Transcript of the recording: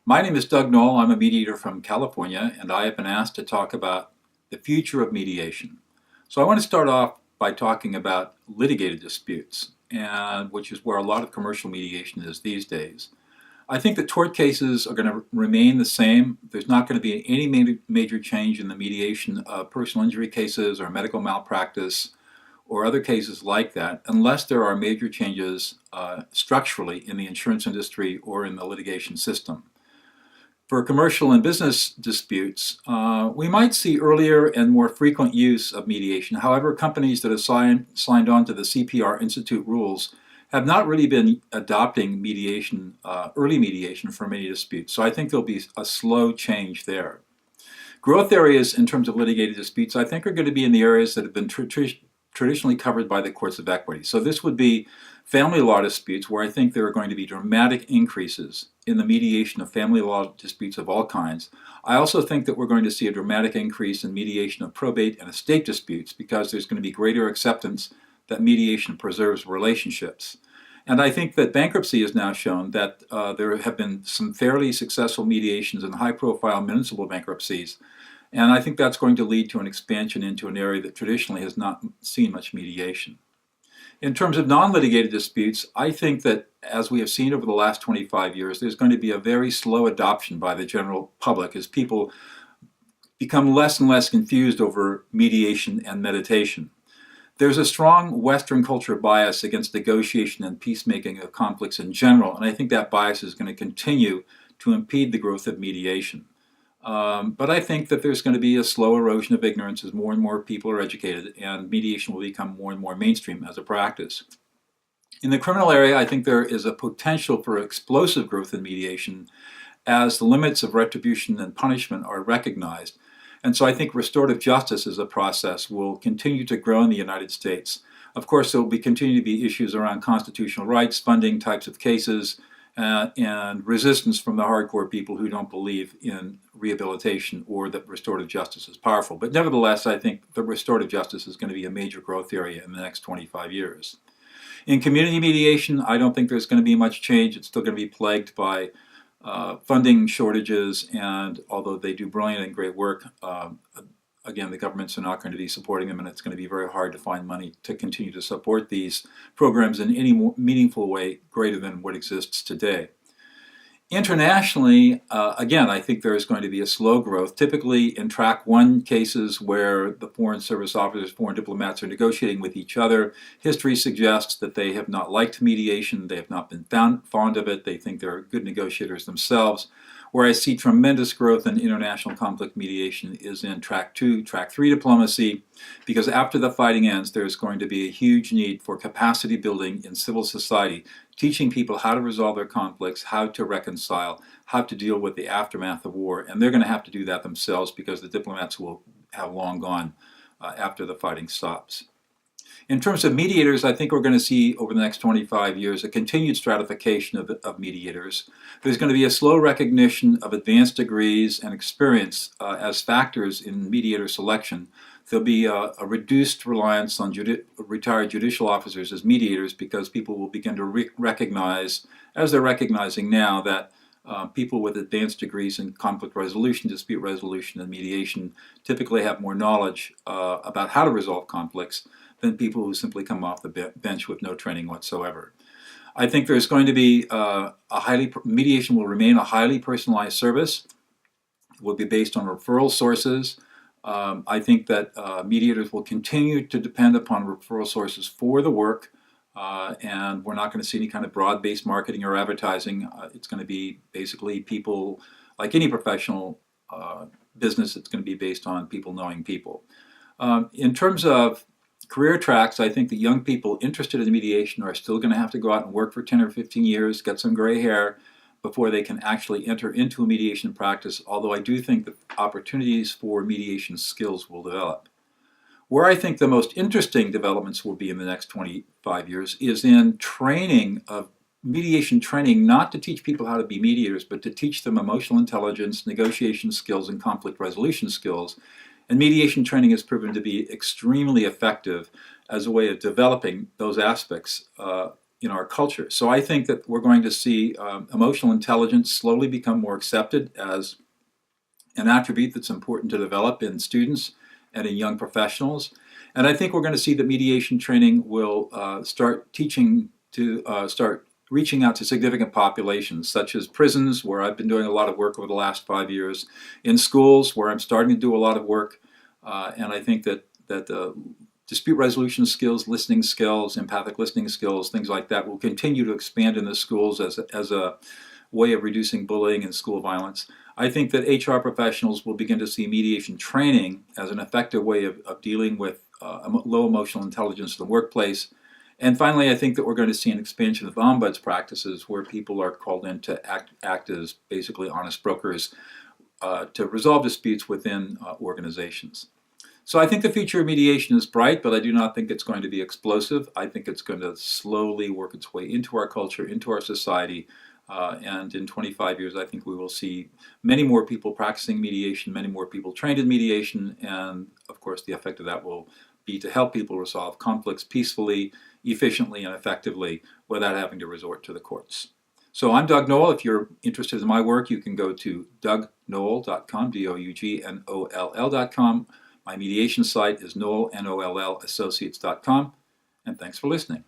My name is Doug Noll. I'm a mediator from California, and I have been asked to talk about the future of mediation. So I want to start off by talking about litigated disputes, and which is where a lot of commercial mediation is these days. I think that tort cases are going to remain the same. There's not going to be any major change in the mediation of personal injury cases or medical malpractice or other cases like that, unless there are major changes structurally in the insurance industry or in the litigation system. For commercial and business disputes, we might see earlier and more frequent use of mediation. However, companies that have signed on to the CPR Institute rules have not really been adopting mediation, early mediation for many disputes. So I think there'll be a slow change there. Growth areas in terms of litigated disputes, I think, are going to be in the areas that have been traditionally covered by the courts of equity. So this would be family law disputes, where I think there are going to be dramatic increases in the mediation of family law disputes of all kinds. I also think that we're going to see a dramatic increase in mediation of probate and estate disputes because there's going to be greater acceptance that mediation preserves relationships. And I think that bankruptcy has now shown that there have been some fairly successful mediations in high-profile municipal bankruptcies. And I think that's going to lead to an expansion into an area that traditionally has not seen much mediation. In terms of non-litigated disputes, I think that, as we have seen over the last 25 years, there's going to be a very slow adoption by the general public as people become less and less confused over mediation and mediation. There's a strong Western culture bias against negotiation and peacemaking of conflicts in general, and I think that bias is going to continue to impede the growth of mediation. But I think that there's going to be a slow erosion of ignorance as more and more people are educated, and mediation will become more and more mainstream as a practice. In the criminal area, I think there is a potential for explosive growth in mediation as the limits of retribution and punishment are recognized. And so I think restorative justice as a process will continue to grow in the United States. Of course, there will continue to be issues around constitutional rights, funding, types of cases, and resistance from the hardcore people who don't believe in rehabilitation or that restorative justice is powerful. But nevertheless, I think that restorative justice is going to be a major growth area in the next 25 years. In community mediation, I don't think there's going to be much change. It's still going to be plagued by funding shortages, and although they do brilliant and great work, again, the governments are not going to be supporting them, and it's going to be very hard to find money to continue to support these programs in any more meaningful way greater than what exists today. Internationally, again, I think there is going to be a slow growth. Typically in Track 1 cases where the foreign service officers, foreign diplomats are negotiating with each other, history suggests that they have not liked mediation, they have not been fond of it, they think they're good negotiators themselves. Where I see tremendous growth in international conflict mediation is in Track 2, Track 3 diplomacy, because after the fighting ends, there's going to be a huge need for capacity building in civil society, teaching people how to resolve their conflicts, how to reconcile, how to deal with the aftermath of war, and they're going to have to do that themselves because the diplomats will have long gone after the fighting stops. In terms of mediators, I think we're going to see over the next 25 years a continued stratification of mediators. There's going to be a slow recognition of advanced degrees and experience as factors in mediator selection. There'll be a reduced reliance on retired judicial officers as mediators because people will begin to recognize, as they're recognizing now, that people with advanced degrees in conflict resolution, dispute resolution, and mediation typically have more knowledge about how to resolve conflicts than people who simply come off the bench with no training whatsoever. I think there's going to be mediation will remain a highly personalized service. It will be based on referral sources. I think that mediators will continue to depend upon referral sources for the work, and we're not going to see any kind of broad-based marketing or advertising. It's going to be basically people, like any professional business, it's going to be based on people knowing people. In terms of career tracks, I think that young people interested in mediation are still going to have to go out and work for 10 or 15 years, get some gray hair before they can actually enter into a mediation practice, although I do think that opportunities for mediation skills will develop. Where I think the most interesting developments will be in the next 25 years is in training of mediation training, not to teach people how to be mediators, but to teach them emotional intelligence, negotiation skills, and conflict resolution skills. And mediation training has proven to be extremely effective as a way of developing those aspects in our culture. So I think that we're going to see emotional intelligence slowly become more accepted as an attribute that's important to develop in students and in young professionals. And I think we're going to see that mediation training will start reaching out to significant populations, such as prisons, where I've been doing a lot of work over the last 5 years, in schools, where I'm starting to do a lot of work. And I think that dispute resolution skills, listening skills, empathic listening skills, things like that will continue to expand in the schools as a way of reducing bullying and school violence. I think that HR professionals will begin to see mediation training as an effective way of dealing with low emotional intelligence in the workplace. And finally, I think that we're going to see an expansion of ombuds practices where people are called in to act as basically honest brokers to resolve disputes within organizations. So I think the future of mediation is bright, but I do not think it's going to be explosive. I think it's going to slowly work its way into our culture, into our society. And in 25 years, I think we will see many more people practicing mediation, many more people trained in mediation, and of course the effect of that will be to help people resolve conflicts peacefully, efficiently, and effectively without having to resort to the courts. So I'm Doug Noll. If you're interested in my work, you can go to dougnoll.com, DOUGNOLL.com. My mediation site is Noll, NOLL, Associates.com, and thanks for listening.